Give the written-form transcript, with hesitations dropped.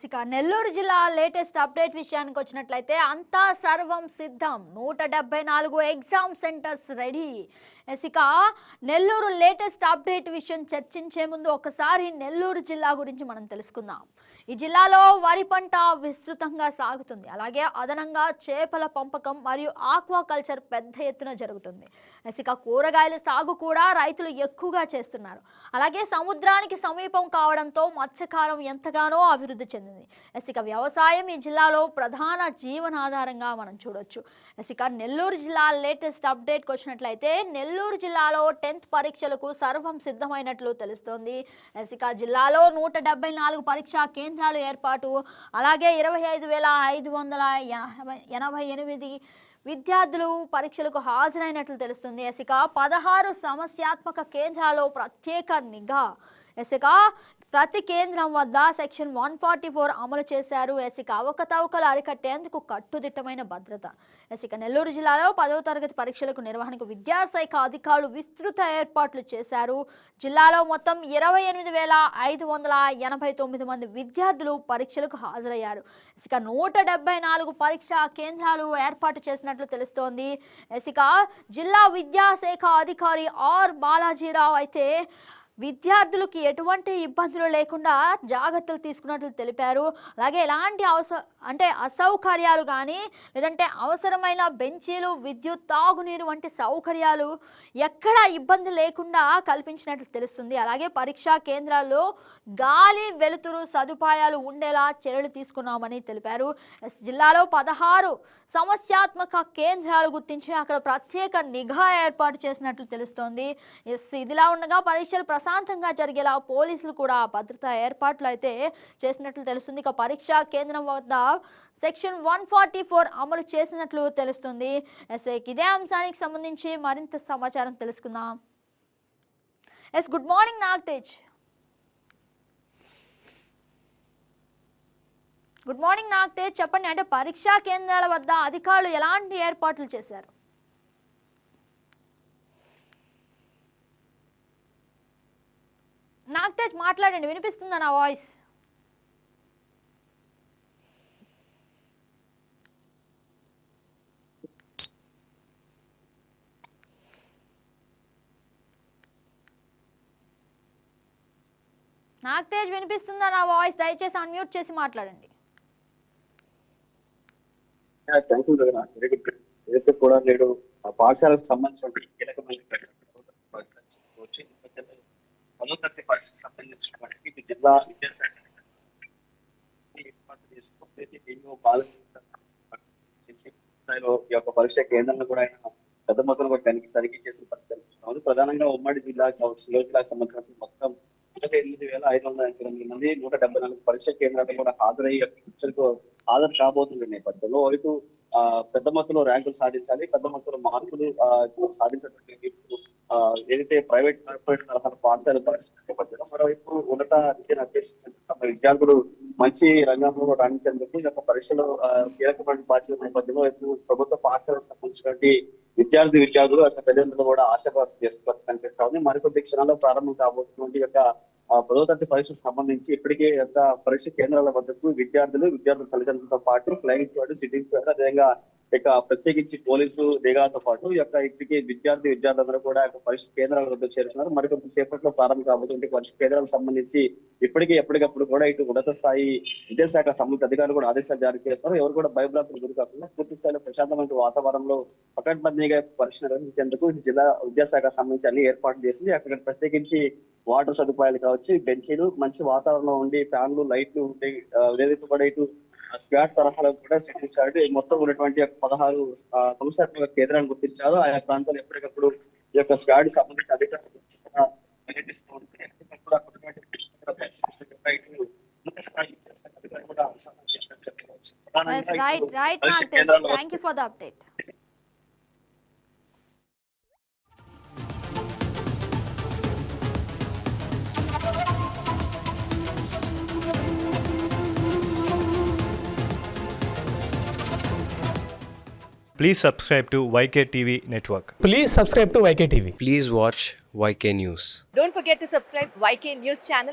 ఇక నెల్లూరు జిల్లా latest update విషయానికి వచ్చినట్లయితే అంతా సర్వం సిద్ధం 174 ఎగ్జామ్ సెంటర్స్ రెడీ. ఇక నెల్లూరు లేటెస్ట్ అప్డేట్ విషయం చర్చించే ముందు ఒకసారి నెల్లూరు జిల్లా గురించి మనం తెలుసుకుందాం. ఈ జిల్లాలో వరి పంట విస్తృతంగా సాగుతుంది. అలాగే అదనంగా చేపల పెంపకం మరియు ఆక్వాకల్చర్ పెద్ద ఎత్తున జరుగుతుంది. ఇక కూరగాయల సాగు కూడా రైతులు ఎక్కువగా చేస్తున్నారు. అలాగే సముద్రానికి సమీపం కావడంతో మత్స్యకారం ఎంతగానో అభివృద్ధి చెందింది. ఇక వ్యవసాయం ఈ జిల్లాలో ప్రధాన జీవనాధారంగా మనం చూడొచ్చు. ఇక నెల్లూరు జిల్లా లేటెస్ట్ అప్డేట్కి వచ్చినట్లయితే నెల్లూరు జిల్లాలో 10th పరీక్షలకు సర్వం సిద్ధమైనట్లు తెలుస్తోంది. ఇక జిల్లాలో 174 పరీక్షా కేంద్రాలు ఏర్పాటు, అలాగే 25,588 విద్యార్థులు పరీక్షలకు హాజరైనట్లు తెలుస్తుంది. ఇక 16 సమస్యాత్మక కేంద్రాల్లో ప్రత్యేక నిఘా. ఇక ప్రతి కేంద్రం వద్ద సెక్షన్ 144 అమలు చేశారు. ఇక అవకతవకలు అరికట్టేందుకు కట్టుదిట్టమైన భద్రత. ఇక నెల్లూరు జిల్లాలో 10వ తరగతి పరీక్షలకు నిర్వహణకు విద్యాశాఖ అధికారులు విస్తృత ఏర్పాట్లు చేశారు. జిల్లాలో మొత్తం 28,589 మంది విద్యార్థులు పరీక్షలకు హాజరయ్యారు. ఇక 174 పరీక్షా కేంద్రాలు ఏర్పాటు చేసినట్లు తెలుస్తోంది. ఇక జిల్లా విద్యాశాఖ అధికారి ఆర్ బాలాజీరావు అయితే విద్యార్థులకు ఎటువంటి ఇబ్బందులు లేకుండా జాగ్రత్తలు తీసుకున్నట్లు తెలిపారు. అలాగే ఎలాంటి అసౌకర్యాలు కానీ లేదంటే అవసరమైన బెంచీలు, విద్యుత్, తాగునీరు వంటి సౌకర్యాలు ఎక్కడ ఇబ్బంది లేకుండా కల్పించినట్లు తెలుస్తుంది. అలాగే పరీక్షా కేంద్రాల్లో గాలి, వెలుతురు సదుపాయాలు ఉండేలా చర్యలు తీసుకున్నామని తెలిపారు. జిల్లాలో 16 సమస్యాత్మక కేంద్రాలు గుర్తించి అక్కడ ప్రత్యేక నిఘా ఏర్పాటు చేసినట్లు తెలుస్తోంది. ఇదిలా ఉండగా పరీక్షలు ప్రశాంతంగా జరిగేలా పోలీసులు కూడా భద్రతా ఏర్పాట్లు అయితే చేసినట్లు తెలుస్తుంది. ఇక పరీక్షా కేంద్రం వద్ద సెక్షన్ 144 అమలు చేసినట్లు తెలుస్తుంది. ఇదే అంశానికి సంబంధించి మరింత సమాచారం తెలుసుకుందాం. Good morning Nagatej. Good morning Nagatej, చెప్పండి. అంటే పరీక్షా కేంద్రాల వద్ద అధికారులు ఎలాంటి ఏర్పాట్లు చేశారు? నాగతేజ్ మాట్లాడండి, వినిపిస్తుందా నా వాయిస్? నాగతేజ్ వినిపిస్తుందా నా వాయిస్? దయచేసి అన్మ్యూట్ చేసి మాట్లాడండి. ఏదైతే కూడా నేడు పాఠశాలకు సంబంధించిన కీలకమైన పదో తరగతి పరీక్షకు సంబంధించినటువంటి జిల్లా విద్యాశాఖ ఏర్పాటు చేసుకుంటే ఈ యొక్క పరీక్ష కేంద్రాలను కూడా ఆయన పెద్ద మొత్తంలో కూడా తనిఖీ చేసి పరిష్కరించుకున్నాము. ప్రధానంగా ఉమ్మడి జిల్లా జిల్లాకు సంబంధించిన మొత్తం 28,589 మంది 174 పరీక్ష కేంద్రాలు కూడా హాజరయ్యే పరీక్షలకు హాజరు కాబోతున్న నేపథ్యంలో వైపు పెద్ద మొత్తంలో ర్యాంకులు సాధించాలి, పెద్ద మొత్తంలో మార్కులు సాధించినటువంటి ఏదైతే ప్రైవేట్ కార్పొరేట్ తరహా పాఠశాల పరిస్థితి నేపథ్యంలో మరోవైపు ఉన్నత విద్యను అభ్యసించిన తమ విద్యార్థులు మంచి రంగంలో రాణించేందుకు ఈ యొక్క పరీక్షలో కీలకమైన బాధ్యత నేపథ్యంలో వైపు ప్రభుత్వ పాఠశాలకు సంబంధించినటువంటి విద్యార్థులు అక్కడ తల్లిదండ్రులు కూడా ఆశాభావం చేస్తూ కనిపిస్తా ఉంది. మరికొద్ది క్షణాల్లో ప్రారంభం కాబోతున్నటువంటి యొక్క 10వ తరగతి పరీక్షకు సంబంధించి ఇప్పటికే పరీక్ష కేంద్రాల వద్దకు విద్యార్థుల తల్లిదండ్రులతో పాటు ఫ్లయింగ్ స్క్వాడ్, సిట్టింగ్ స్క్వాడ్, అదేవిధంగా ఇక ప్రత్యేకించి పోలీసు నిఘాతో పాటు ఇప్పటికే విద్యార్థులందరూ కూడా పరీక్ష కేంద్రాల వద్ద చేరుతున్నారు. మరికొంత సేపట్లో ప్రారంభం కాబోతుంది. పరీక్ష కేంద్రాలకు సంబంధించి ఇప్పటికే ఎప్పటికప్పుడు కూడా ఇటు ఉన్నత స్థాయి విద్యాశాఖ సంబంధిత అధికారులు కూడా ఆదేశాలు జారీ చేస్తారు. ఎవరు కూడా భయభ్రాంతులు గురి కాకుండా పూర్తి స్థాయిలో ప్రశాంతమైన వాతావరణంలో పకడ్బందీగా పరీక్ష నిర్వహించేందుకు జిల్లా విద్యాశాఖ సంబంధించి అన్ని ఏర్పాట్లు చేసింది. అక్కడ ప్రత్యేకించి వాటర్ సదుపాయాలు కావచ్చు, బెంచీలు, మంచి వాతావరణం ఉండి ఫ్యాన్లు, లైట్లు ఉండి ఏదైతే కూడా ఇటు స్క్వాడ్ తరహాలో కూడా సిట్టింగ్ స్క్వాడ్ మొత్తం ఉన్నటువంటి 16 సంస్థాత్మక కేంద్రాలను గుర్తించారు. ఆయా ప్రాంతాలు ఎప్పటికప్పుడు ఈ యొక్క స్క్వాడ్ సంబంధించిన అధికారులు పర్యటిస్తూ ఉంటాయి. Please subscribe to YK TV Network. Please subscribe to YK TV. Please watch YK News. Don't forget to subscribe YK News channel.